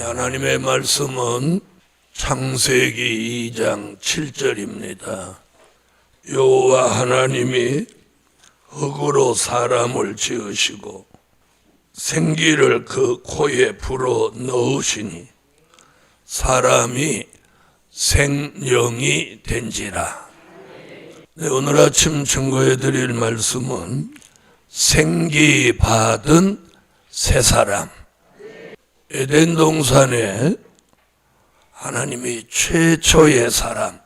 하나님의 말씀은 창세기 2장 7절입니다. 여호와 하나님이 흙으로 사람을 지으시고 생기를 그 코에 불어 넣으시니 사람이 생령이 된지라. 오늘 아침 증거해 드릴 말씀은 생기 받은 새 사람. 에덴 동산에 하나님이 최초의 사람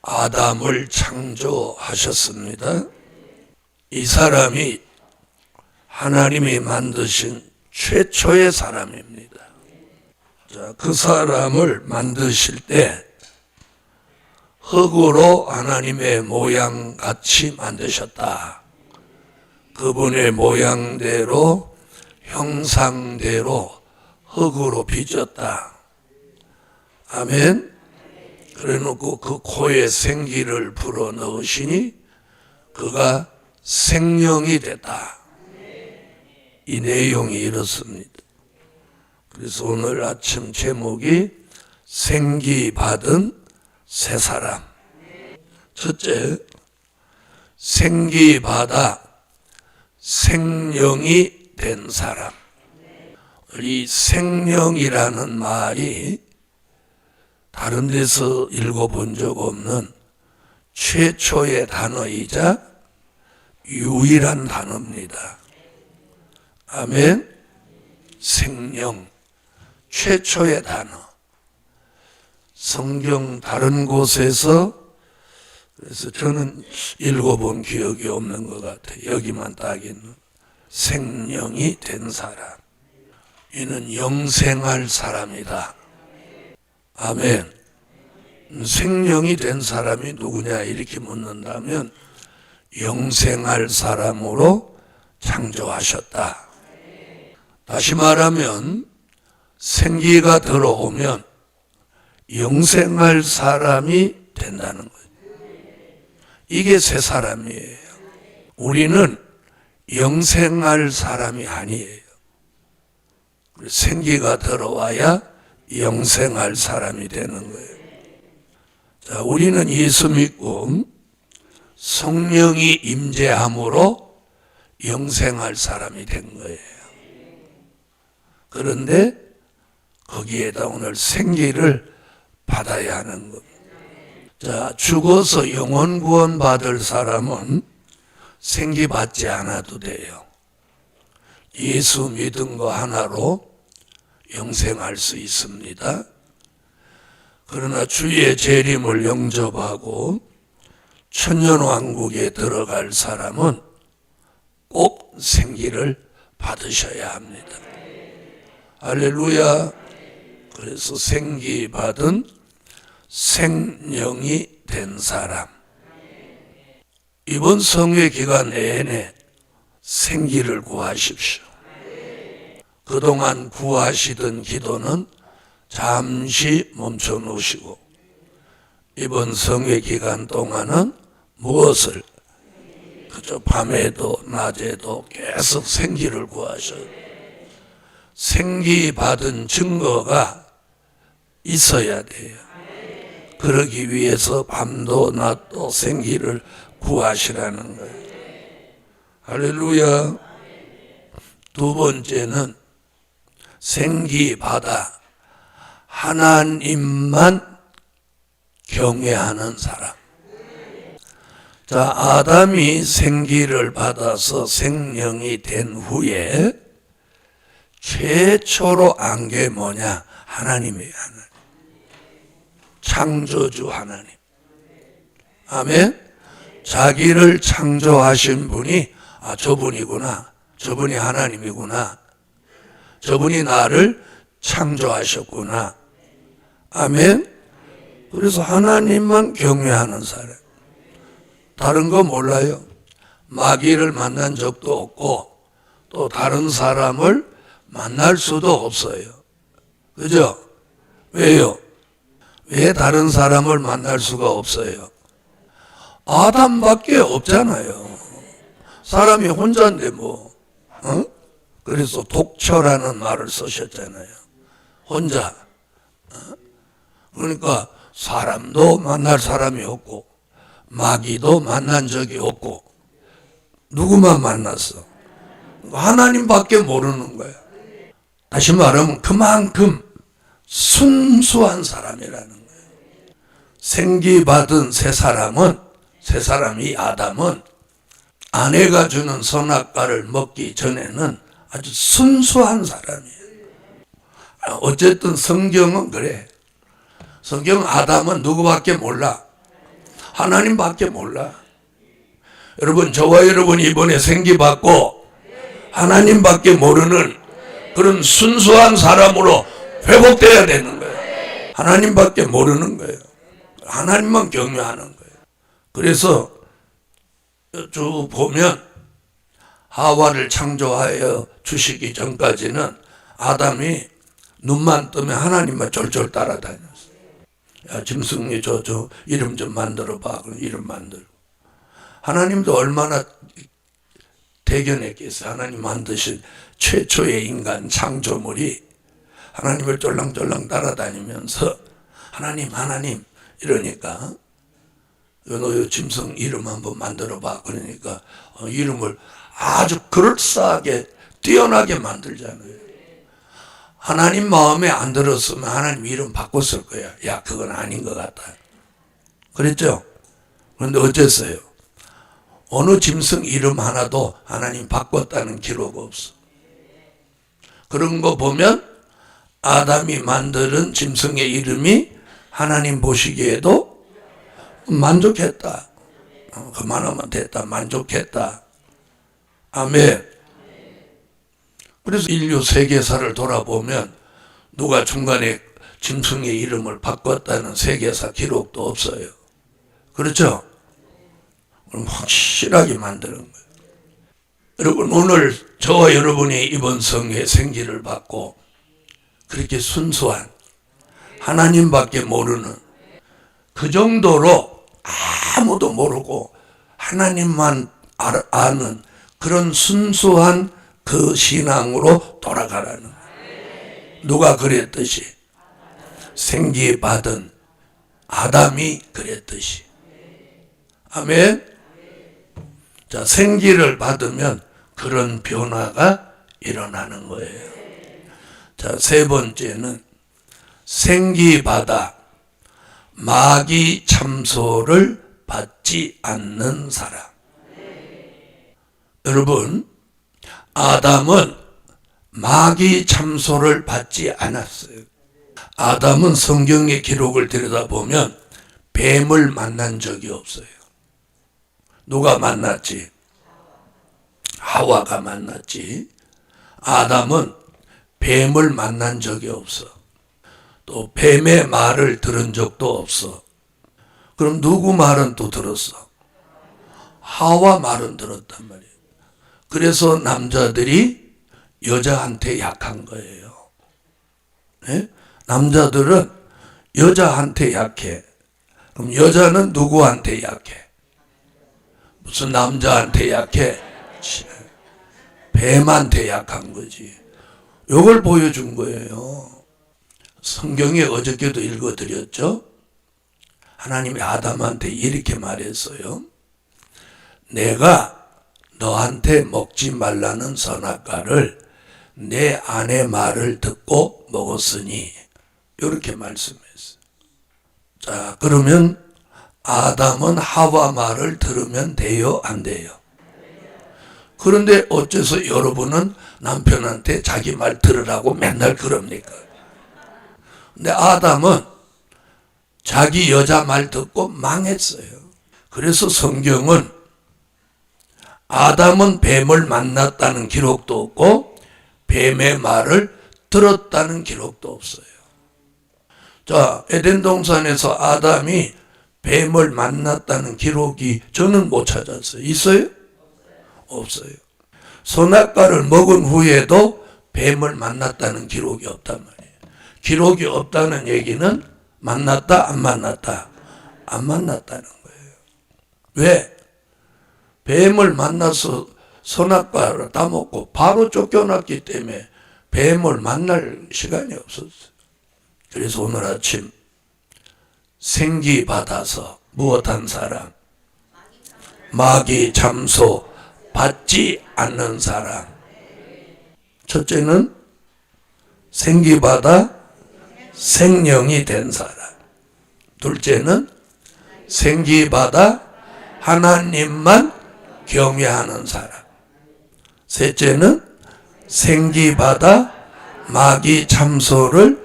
아담을 창조하셨습니다. 이 사람이 하나님이 만드신 최초의 사람입니다. 자, 그 사람을 만드실 때 흙으로 하나님의 모양같이 만드셨다. 그분의 모양대로 형상대로 흙으로 빚었다. 아멘. 그래 놓고 그 코에 생기를 불어 넣으시니 그가 생명이 됐다. 이 내용이 이렇습니다. 그래서 오늘 아침 제목이 생기 받은 새 사람. 첫째, 생기 받아 생명이 된 사람. 이 생명이라는 말이 다른 데서 읽어본 적 없는 최초의 단어이자 유일한 단어입니다. 아멘. 생명, 최초의 단어. 성경 다른 곳에서, 그래서 저는 읽어본 기억이 없는 것 같아요. 여기만 딱 있는 생명이 된 사람. 이는 영생할 사람이다. 아멘. 생명이 된 사람이 누구냐 이렇게 묻는다면 영생할 사람으로 창조하셨다. 다시 말하면 생기가 들어오면 영생할 사람이 된다는 거예요. 이게 새 사람이에요. 우리는 영생할 사람이 아니에요. 생기가 들어와야 영생할 사람이 되는 거예요. 자, 우리는 예수 믿고 성령이 임재함으로 영생할 사람이 된 거예요. 그런데 거기에다 오늘 생기를 받아야 하는 겁니다. 자, 죽어서 영혼 구원 받을 사람은 생기 받지 않아도 돼요. 예수 믿은 거 하나로 영생할 수 있습니다. 그러나 주의 재림을 영접하고 천년왕국에 들어갈 사람은 꼭 생기를 받으셔야 합니다. 할렐루야. 그래서 생기 받은 생명이 된 사람. 이번 성회 기간 내내 생기를 구하십시오. 그동안 구하시던 기도는 잠시 멈춰 놓으시고 이번 성회 기간 동안은 무엇을 그저 밤에도 낮에도 계속 생기를 구하셔요. 생기 받은 증거가 있어야 돼요. 그러기 위해서 밤도 낮도 생기를 구하시라는 거예요. 할렐루야. 두 번째는 생기 받아 하나님만 경외하는 사람. 자, 아담이 생기를 받아서 생명이 된 후에 최초로 안 게 뭐냐? 하나님이에요. 하나님. 창조주 하나님. 아멘. 자기를 창조하신 분이 저분이구나. 저분이 하나님이구나. 저분이 나를 창조하셨구나. 아멘. 그래서 하나님만 경외하는 사람. 다른 거 몰라요. 마귀를 만난 적도 없고 또 다른 사람을 만날 수도 없어요. 그죠? 왜요? 왜 다른 사람을 만날 수가 없어요? 아담밖에 없잖아요. 사람이 혼자인데 뭐. 그래서 독처라는 말을 쓰셨잖아요. 혼자. 그러니까 사람도 만날 사람이 없고 마귀도 만난 적이 없고 누구만 만났어? 하나님밖에 모르는 거야. 다시 말하면 그만큼 순수한 사람이라는 거예요. 생기받은 새 사람이 아담은 아내가 주는 선악과를 먹기 전에는 아주 순수한 사람이에요. 어쨌든 성경은 그래. 성경 아담은 누구밖에 몰라? 하나님밖에 몰라. 여러분, 저와 여러분이 이번에 생기받고 하나님밖에 모르는 그런 순수한 사람으로 회복돼야 되는 거예요. 하나님밖에 모르는 거예요. 하나님만 경외하는 거예요. 그래서 쭉 보면 하와를 창조하여 주시기 전까지는 아담이 눈만 뜨면 하나님만 쫄쫄 따라다녔어요. 야, 짐승이 저 이름 좀 만들어봐. 그럼 이름 만들고. 하나님도 얼마나 대견했겠어요. 하나님 만드신 최초의 인간 창조물이 하나님을 쫄랑쫄랑 따라다니면서 하나님 이러니까 너 짐승 이름 한번 만들어봐. 그러니까 이름을 아주 그럴싸하게 뛰어나게 만들잖아요. 하나님 마음에 안 들었으면 하나님 이름 바꿨을 거야. 야, 그건 아닌 것 같다. 그랬죠? 그런데 어쨌어요? 어느 짐승 이름 하나도 하나님 바꿨다는 기록 없어. 그런 거 보면 아담이 만드는 짐승의 이름이 하나님 보시기에도 만족했다. 그만하면 됐다. 만족했다. 아멘. 그래서 인류 세계사를 돌아보면 누가 중간에 짐승의 이름을 바꿨다는 세계사 기록도 없어요. 그렇죠? 그럼 확실하게 만드는 거예요. 여러분, 오늘 저와 여러분이 이번 성에 생기를 받고 그렇게 순수한 하나님밖에 모르는 그 정도로 아무도 모르고 하나님만 아는 그런 순수한 그 신앙으로 돌아가라는 거예요. 누가 그랬듯이 생기받은 아담이 그랬듯이. 아멘. 자, 생기를 받으면 그런 변화가 일어나는 거예요. 자, 세 번째는 생기받아 마귀 참소를 받지 않는 사람. 여러분, 아담은 마귀 참소를 받지 않았어요. 아담은 성경의 기록을 들여다보면 뱀을 만난 적이 없어요. 누가 만났지? 하와가 만났지. 아담은 뱀을 만난 적이 없어. 또 뱀의 말을 들은 적도 없어. 그럼 누구 말은 또 들었어? 하와 말은 들었단 말이에요. 그래서 남자들이 여자한테 약한 거예요. 네? 남자들은 여자한테 약해. 그럼 여자는 누구한테 약해? 무슨 남자한테 약해? 뱀한테 약한 거지. 이걸 보여준 거예요. 성경에 어저께도 읽어드렸죠? 하나님이 아담한테 이렇게 말했어요. 내가 너한테 먹지 말라는 선악과를 내 아내 말을 듣고 먹었으니 이렇게 말씀했어요. 자, 그러면 아담은 하와 말을 들으면 돼요? 안 돼요? 그런데 어째서 여러분은 남편한테 자기 말 들으라고 맨날 그럽니까? 근데 아담은 자기 여자 말 듣고 망했어요. 그래서 성경은 아담은 뱀을 만났다는 기록도 없고 뱀의 말을 들었다는 기록도 없어요. 자, 에덴 동산에서 아담이 뱀을 만났다는 기록이 저는 못 찾았어요. 있어요? 없어요. 선악과를 먹은 후에도 뱀을 만났다는 기록이 없단 말이에요. 기록이 없다는 얘기는 만났다, 안 만났다? 안 만났다는 거예요. 왜? 뱀을 만나서 선악과를 따먹고 바로 쫓겨났기 때문에 뱀을 만날 시간이 없었어요. 그래서 오늘 아침 생기 받아서 무엇한 사람? 마귀 참소 받지 않는 사람. 첫째는 생기 받아 생명이 된 사람. 둘째는 생기 받아 하나님만 경외하는 사람. 셋째는 생기 받아 마귀 참소를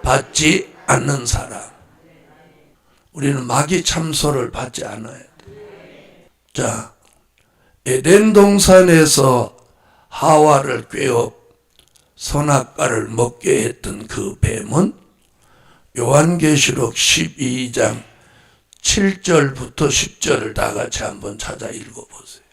받지 않는 사람. 우리는 마귀 참소를 받지 않아야 돼. 자, 에덴 동산에서 하와를 꿰어 선악과를 먹게 했던 그 뱀은 요한계시록 12장 7절부터 10절을 다 같이 한번 찾아 읽어보세요.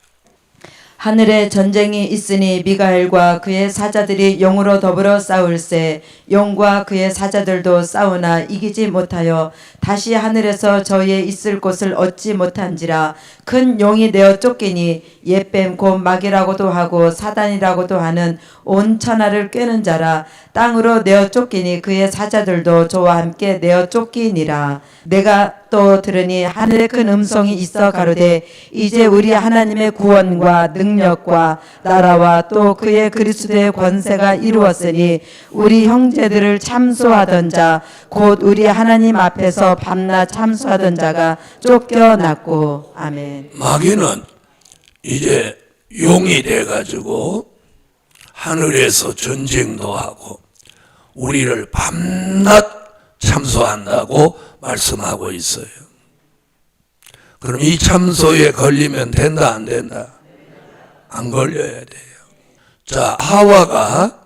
하늘에 전쟁이 있으니 미가엘과 그의 사자들이 용으로 더불어 싸울세 용과 그의 사자들도 싸우나 이기지 못하여 다시 하늘에서 저희의 있을 곳을 얻지 못한지라. 큰 용이 내어 쫓기니 옛뱀 곧 마귀라고도 하고 사단이라고도 하는 온 천하를 꿰는 자라. 땅으로 내어 쫓기니 그의 사자들도 저와 함께 내어 쫓기니라. 내가 또 들으니 하늘에 큰 음성이 있어 가로되 이제 우리 하나님의 구원과 능력과 나라와 또 그의 그리스도의 권세가 이루었으니 우리 형제들을 참소하던 자 곧 우리 하나님 앞에서 밤낮 참소하던 자가 쫓겨났고. 아멘. 마귀는 이제 용이 돼가지고 하늘에서 전쟁도 하고 우리를 밤낮 참소한다고 말씀하고 있어요. 그럼 이 참소에 걸리면 된다 안 된다? 안 걸려야 돼요. 자, 하와가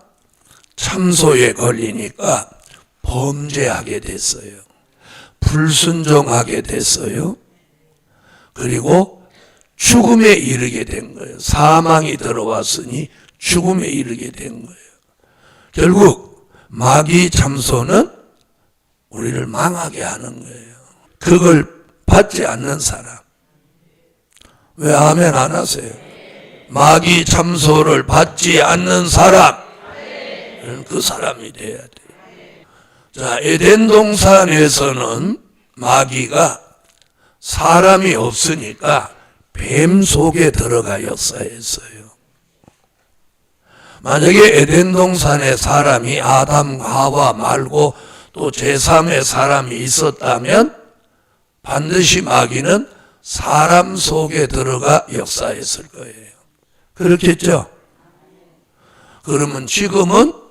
참소에 걸리니까 범죄하게 됐어요. 불순종하게 됐어요. 그리고 죽음에 이르게 된 거예요. 사망이 들어왔으니 죽음에 이르게 된 거예요. 결국 마귀 참소는 우리를 망하게 하는 거예요. 그걸 받지 않는 사람. 왜 아멘 안 하세요? 마귀 참소를 받지 않는 사람. 그 사람이 돼야 돼요. 자, 에덴 동산에서는 마귀가 사람이 없으니까 뱀 속에 들어가 역사했어요. 만약에 에덴 동산에 사람이 아담, 하와 말고 또 제3의 사람이 있었다면 반드시 마귀는 사람 속에 들어가 역사했을 거예요. 그렇겠죠? 그러면 지금은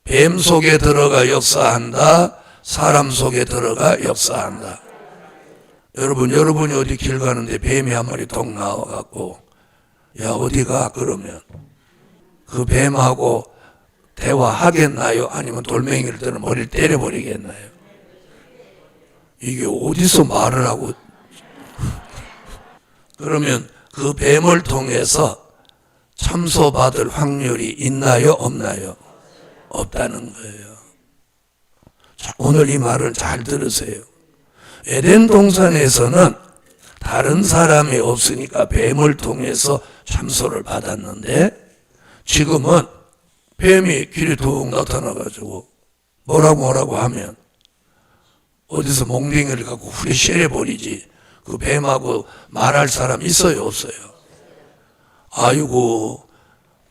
뱀 속에 들어가 역사한다, 사람 속에 들어가 역사한다. 여러분이 어디 길 가는데 뱀이 한 마리 톡 나와갖고 야 어디가? 그러면 그 뱀하고 대화하겠나요? 아니면 돌멩이를 들어 머리를 때려버리겠나요? 이게 어디서 말을 하고 그러면 그 뱀을 통해서 참소받을 확률이 있나요? 없나요? 없다는 거예요. 자, 오늘 이 말을 잘 들으세요. 에덴 동산에서는 다른 사람이 없으니까 뱀을 통해서 참소를 받았는데 지금은 뱀이 길에 툭 나타나가지고 뭐라고 하면 어디서 몽둥이를 갖고 후레쉬를 버리지 그 뱀하고 말할 사람 있어요 없어요? 아이고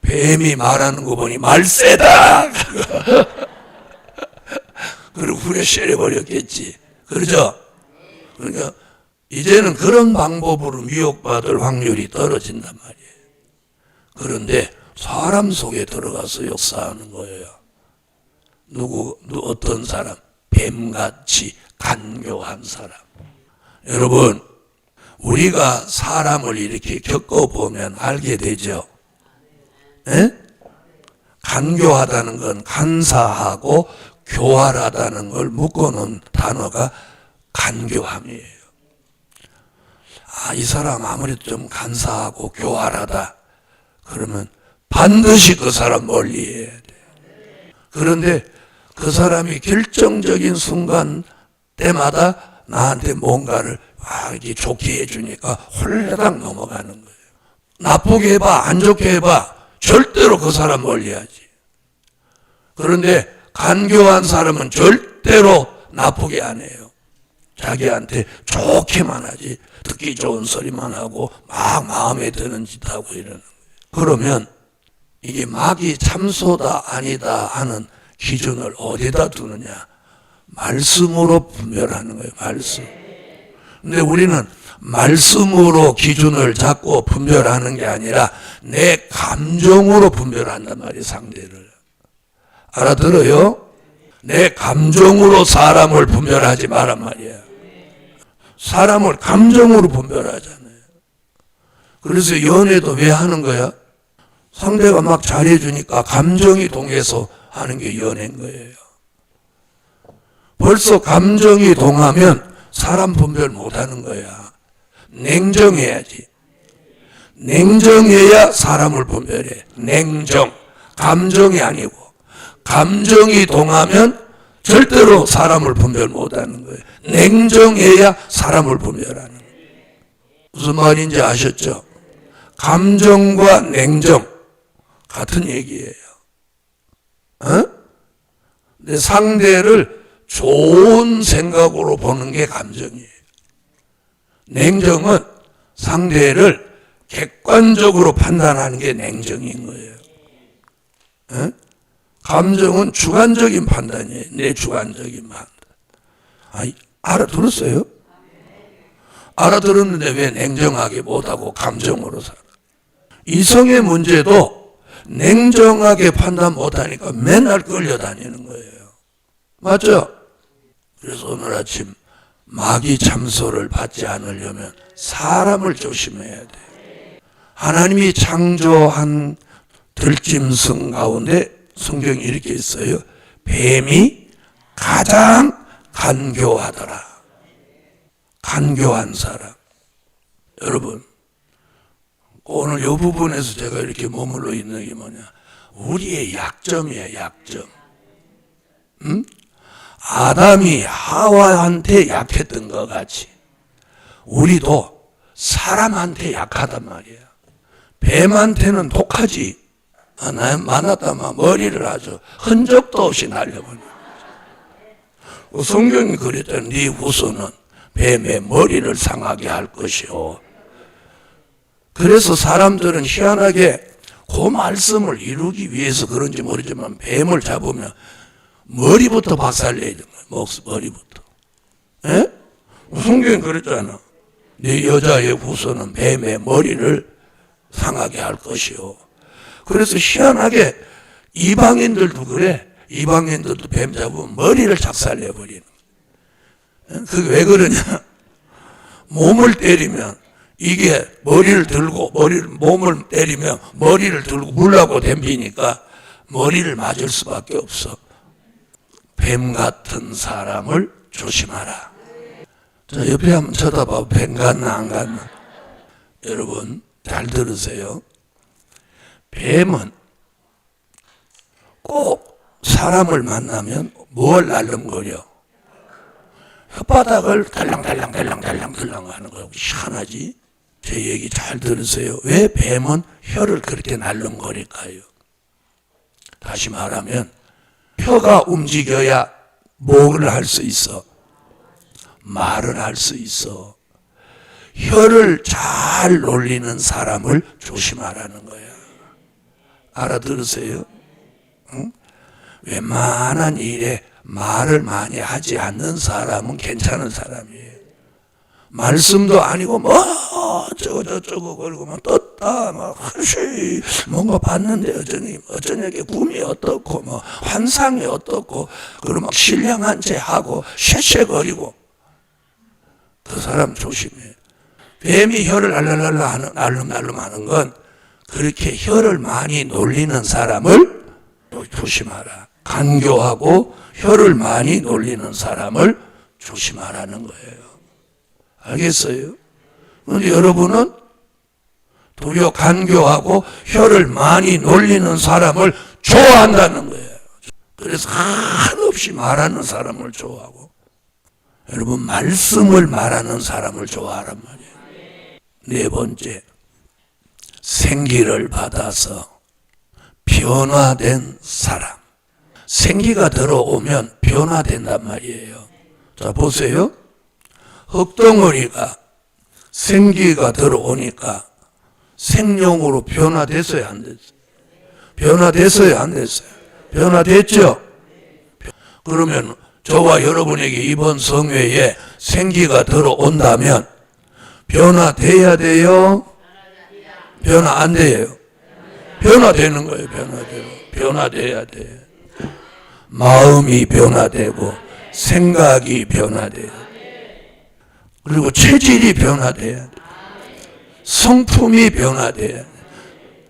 뱀이 말하는 거 보니 말세다. 그리고 후레쉬를 버렸겠지. 그렇죠? 그러니까 이제는 그런 방법으로 미혹받을 확률이 떨어진단 말이에요. 그런데 사람 속에 들어가서 역사하는 거예요. 어떤 사람? 뱀같이 간교한 사람. 여러분, 우리가 사람을 이렇게 겪어보면 알게 되죠. 에? 간교하다는 건 간사하고 교활하다는 걸 묶어놓은 단어가 간교함이에요. 아, 이 사람 아무래도 좀 간사하고 교활하다. 그러면 반드시 그 사람 멀리해야 돼. 그런데 그 사람이 결정적인 순간 때마다 나한테 뭔가를 이렇게 좋게 해주니까 홀라당 넘어가는 거예요. 나쁘게 해봐, 안 좋게 해봐. 절대로 그 사람 멀리하지. 그런데 간교한 사람은 절대로 나쁘게 안 해요. 자기한테 좋게만 하지. 듣기 좋은 소리만 하고 막 마음에 드는 짓 하고 이러는 거예요. 그러면 이게 막이 참소다 아니다 하는 기준을 어디다 두느냐? 말씀으로 분별하는 거예요. 말씀. 근데 우리는 말씀으로 기준을 잡고 분별하는 게 아니라 내 감정으로 분별한단 말이에요. 상대를. 알아들어요? 내 감정으로 사람을 분별하지 말란 말이야. 사람을 감정으로 분별하잖아요. 그래서 연애도 왜 하는 거야? 상대가 막 잘해주니까 감정이 동해서 하는 게 연애인 거예요. 벌써 감정이 동하면 사람 분별 못하는 거야. 냉정해야지. 냉정해야 사람을 분별해. 냉정. 감정이 아니고. 감정이 동하면 절대로 사람을 분별 못하는 거예요. 냉정해야 사람을 분별하는 거예요. 무슨 말인지 아셨죠? 감정과 냉정 같은 얘기예요. 근데 상대를 좋은 생각으로 보는 게 감정이에요. 냉정은 상대를 객관적으로 판단하는 게 냉정인 거예요. 감정은 주관적인 판단이에요. 내 주관적인 판단. 알아들었어요? 알아들었는데 왜 냉정하게 못하고 감정으로 살아? 이성의 문제도 냉정하게 판단 못하니까 맨날 끌려다니는 거예요. 맞죠? 그래서 오늘 아침 마귀 참소를 받지 않으려면 사람을 조심해야 돼. 하나님이 창조한 들짐승 가운데 성경이 이렇게 있어요. 뱀이 가장 간교하더라. 간교한 사람. 여러분, 오늘 이 부분에서 제가 이렇게 머물러 있는 게 뭐냐? 우리의 약점이에요, 약점. 아담이 하와한테 약했던 것 같이 우리도 사람한테 약하단 말이야. 뱀한테는 독하지. 나 만났다만 머리를 아주 흔적도 없이 날려버려. 성경이 그랬잖아. 네 후손은 뱀의 머리를 상하게 할 것이요. 그래서 사람들은 희한하게 그 말씀을 이루기 위해서 그런지 모르지만 뱀을 잡으면 머리부터 박살내야 되는 거야. 머리부터. 에? 성경이 그랬잖아. 네 여자의 후손은 뱀의 머리를 상하게 할 것이요. 그래서 희한하게 이방인들도 그래. 이방인들도 뱀 잡으면 머리를 작살내버리는 거야. 그게 왜 그러냐? 몸을 때리면 이게 머리를 들고 몸을 때리면 머리를 들고 물라고 덤비니까 머리를 맞을 수밖에 없어. 뱀 같은 사람을 조심하라. 자, 옆에 한번 쳐다봐. 뱀 같나 안 같나? 여러분 잘 들으세요. 뱀은 꼭 사람을 만나면 뭘 날름거려? 혓바닥을 달랑달랑 하는 거예요. 희한하지? 제 얘기 잘 들으세요. 왜 뱀은 혀를 그렇게 날름거릴까요? 다시 말하면 혀가 움직여야 뭐를 할 수 있어? 말을 할 수 있어. 혀를 잘 놀리는 사람을 조심하라는 거야. 알아들으세요? 응? 웬만한 일에 말을 많이 하지 않는 사람은 괜찮은 사람이에요. 말씀도 아니고 뭐 저쩌고 그러고 막 떴다 막 하시 뭔가 봤는데 어쩌냐게 꿈이 어떻고 뭐 환상이 어떻고 그러고 막 신령한 체 하고 쉐쉐거리고 그 사람 조심해. 뱀이 혀를 알름알름 하는 건 그렇게 혀를 많이 놀리는 사람을 조심하라. 간교하고 혀를 많이 놀리는 사람을 조심하라는 거예요. 알겠어요? 그런데 여러분은 도리어 간교하고 혀를 많이 놀리는 사람을 좋아한다는 거예요. 그래서 한없이 말하는 사람을 좋아하고 여러분 말씀을 말하는 사람을 좋아하란 말이에요. 네 번째, 생기를 받아서 변화된 사람. 생기가 들어오면 변화된단 말이에요. 자, 보세요. 흙덩어리가 생기가 들어오니까 생명으로 변화됐어요, 안 됐어요? 변화됐어요, 안 됐어요? 변화됐죠? 그러면 저와 여러분에게 이번 성회에 생기가 들어온다면 변화돼야 돼요? 변화 안 돼요? 변화되는 거예요, 변화돼야 돼요. 마음이 변화되고 생각이 변화돼요. 그리고 체질이 변화돼야 돼요. 성품이 변화돼야 돼요.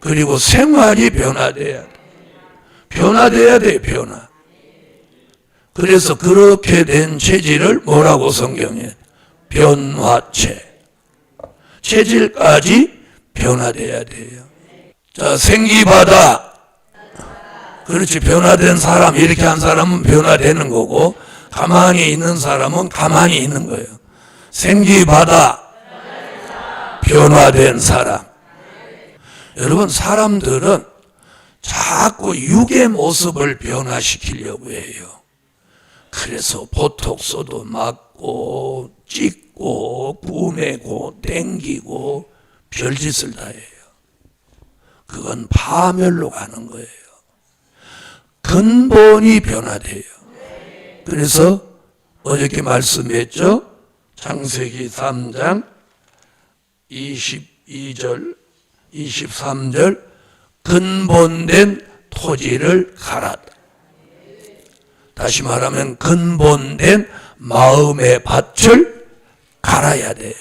그리고 생활이 변화돼야 돼요. 변화돼야 돼요, 변화. 그래서 그렇게 된 체질을 뭐라고 성경에? 변화체. 체질까지 변화돼야 돼요. 자, 생기받아. 그렇지, 변화된 사람, 이렇게 한 사람은 변화되는 거고, 가만히 있는 사람은 가만히 있는 거예요. 생기받아. 변화된 사람. 여러분, 사람들은 자꾸 육의 모습을 변화시키려고 해요. 그래서 보톡스도 맞고 찍고 꾸매고 땡기고 별짓을 다 해요. 그건 파멸로 가는 거예요. 근본이 변화돼요. 그래서 어저께 말씀했죠? 창세기 3장 22절 23절 근본된 토지를 갈았다. 다시 말하면 근본된 마음의 밭을 갈아야 돼요.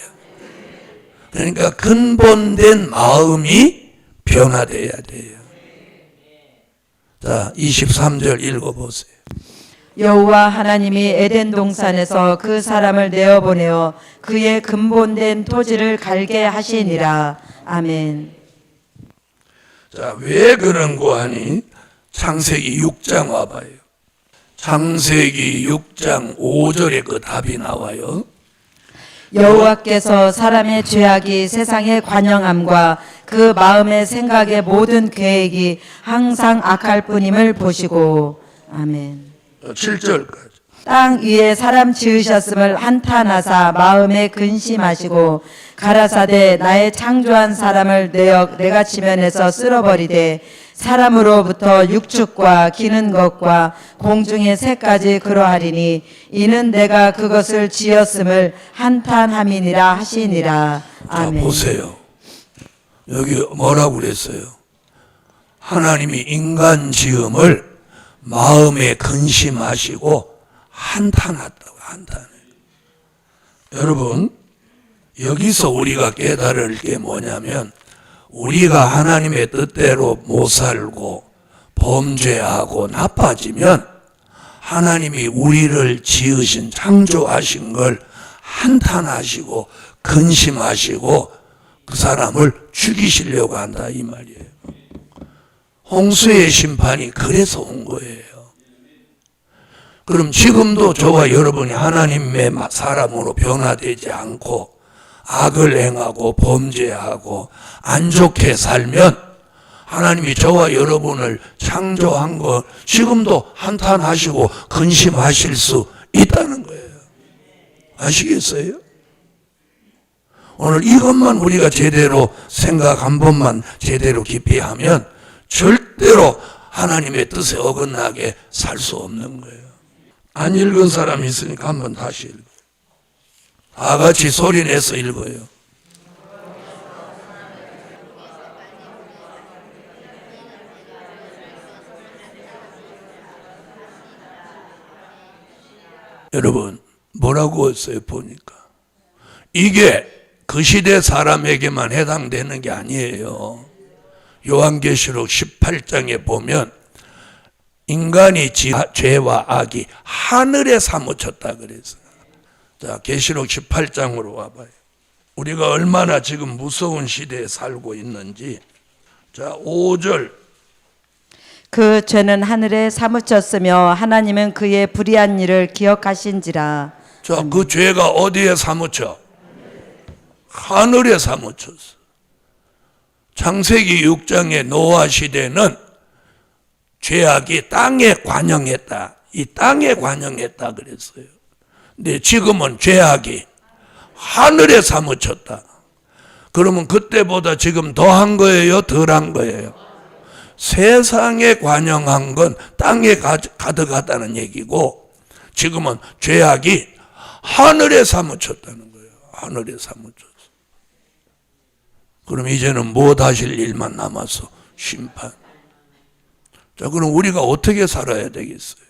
그러니까 근본된 마음이 변화돼야 돼요. 자, 23절 읽어보세요. 여호와 하나님이 에덴 동산에서 그 사람을 내어보내어 그의 근본된 토지를 갈게 하시니라. 아멘. 자, 왜 그런 거 하니? 창세기 6장 와봐요. 창세기 6장 5절에 그 답이 나와요. 여호와께서 사람의 죄악이 세상의 관영함과 그 마음의 생각의 모든 계획이 항상 악할 뿐임을 보시고. 아멘. 7절까지. 땅 위에 사람 지으셨음을 한탄하사 마음에 근심하시고 가라사대 나의 창조한 사람을 내가 지면에서 쓸어버리되 사람으로부터 육축과 기는 것과 공중의 새까지 그러하리니 이는 내가 그것을 지었음을 한탄함이니라 하시니라. 아멘. 자, 보세요. 여기 뭐라고 그랬어요? 하나님이 인간 지음을 마음에 근심하시고 한탄했다고. 한탄해요. 여러분, 여기서 우리가 깨달을 게 뭐냐면 우리가 하나님의 뜻대로 못 살고 범죄하고 나빠지면 하나님이 우리를 지으신 창조하신 걸 한탄하시고 근심하시고 그 사람을 죽이시려고 한다 이 말이에요. 홍수의 심판이 그래서 온 거예요. 그럼 지금도 저와 여러분이 하나님의 사람으로 변화되지 않고 악을 행하고 범죄하고 안 좋게 살면 하나님이 저와 여러분을 창조한 거 지금도 한탄하시고 근심하실 수 있다는 거예요. 아시겠어요? 오늘 이것만 우리가 제대로 생각 한 번만 제대로 깊이 하면 절대로 하나님의 뜻에 어긋나게 살 수 없는 거예요. 안 읽은 사람이 있으니까 한번 다시 읽어요. 다 같이 소리내서 읽어요. 여러분, 뭐라고 했어요, 보니까? 이게 그 시대 사람에게만 해당되는 게 아니에요. 요한계시록 18장에 보면 인간이 죄와 악이 하늘에 사무쳤다 그랬어요. 자, 계시록 18장으로 와봐요. 우리가 얼마나 지금 무서운 시대에 살고 있는지. 자, 5절. 그 죄는 하늘에 사무쳤으며 하나님은 그의 불의한 일을 기억하신지라. 자, 그 죄가 어디에 사무쳐? 하늘에 사무쳤어. 창세기 6장의 노아 시대는 죄악이 땅에 관영했다. 이 땅에 관영했다 그랬어요. 근데 지금은 죄악이 하늘에 사무쳤다. 그러면 그때보다 지금 더한 거예요? 덜한 거예요? 세상에 관영한 건 땅에 가득하다는 얘기고, 지금은 죄악이 하늘에 사무쳤다는 거예요. 하늘에 사무쳤어. 그럼 이제는 못 하실 일만 남았어. 심판. 자, 그럼 우리가 어떻게 살아야 되겠어요?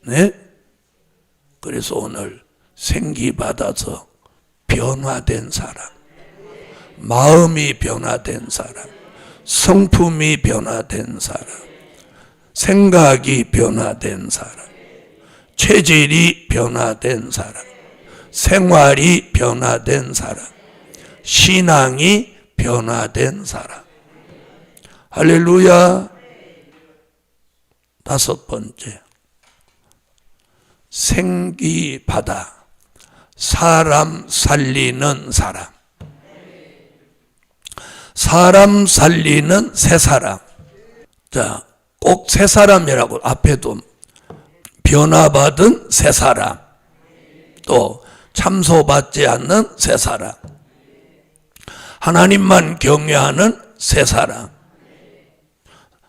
네? 그래서 오늘 생기 받아서 변화된 사람, 마음이 변화된 사람, 성품이 변화된 사람, 생각이 변화된 사람, 체질이 변화된 사람, 생활이 변화된 사람, 신앙이 변화된 사람. 할렐루야. 다섯 번째, 생기 받아 사람 살리는 사람. 사람 살리는 새 사람. 자, 꼭 새 사람이라고 앞에도 변화받은 새 사람, 또 참소받지 않는 새 사람, 하나님만 경외하는 새 사람.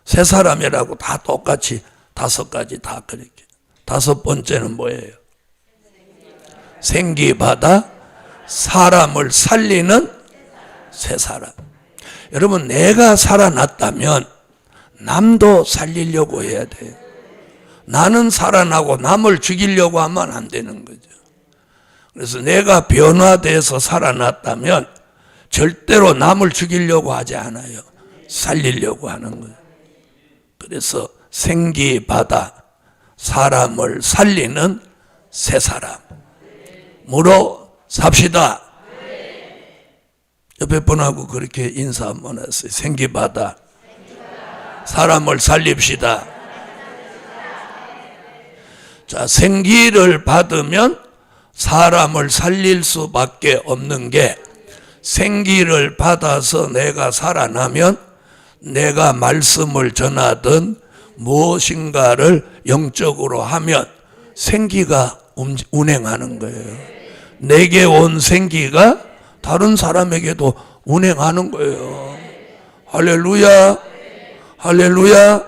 새 사람이라고 다 똑같이 다섯 가지 다 그렇게. 다섯 번째는 뭐예요? 생기받아 사람을 살리는 새 사람. 여러분, 내가 살아났다면 남도 살리려고 해야 돼요. 나는 살아나고 남을 죽이려고 하면 안 되는 거죠. 그래서 내가 변화돼서 살아났다면 절대로 남을 죽이려고 하지 않아요. 살리려고 하는 거예요. 그래서 생기받아 사람을 살리는 새 사람으로 삽시다. 옆에 분하고 그렇게 인사 한번 했어요. 생기받아 사람을 살립시다. 자, 생기를 받으면 사람을 살릴 수밖에 없는 게, 생기를 받아서 내가 살아나면 내가 말씀을 전하든 무엇인가를 영적으로 하면 생기가 운행하는 거예요. 내게 온 생기가 다른 사람에게도 운행하는 거예요. 할렐루야. 할렐루야.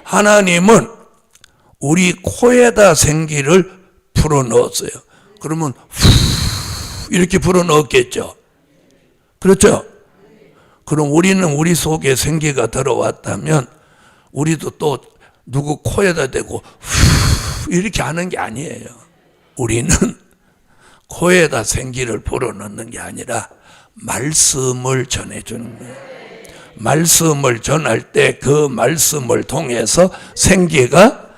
하나님은 우리 코에다 생기를 불어넣었어요. 그러면 후 이렇게 불어넣었겠죠. 그렇죠? 그럼 우리는 우리 속에 생기가 들어왔다면 우리도 또 누구 코에다 대고 후 이렇게 하는 게 아니에요. 우리는 코에다 생기를 불어넣는 게 아니라 말씀을 전해주는 거예요. 말씀을 전할 때 그 말씀을 통해서 생기가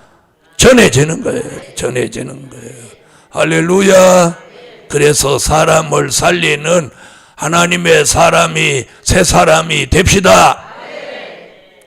전해지는 거예요. 전해지는 거예요. 할렐루야. 그래서 사람을 살리는 하나님의 사람이, 새 사람이 됩시다.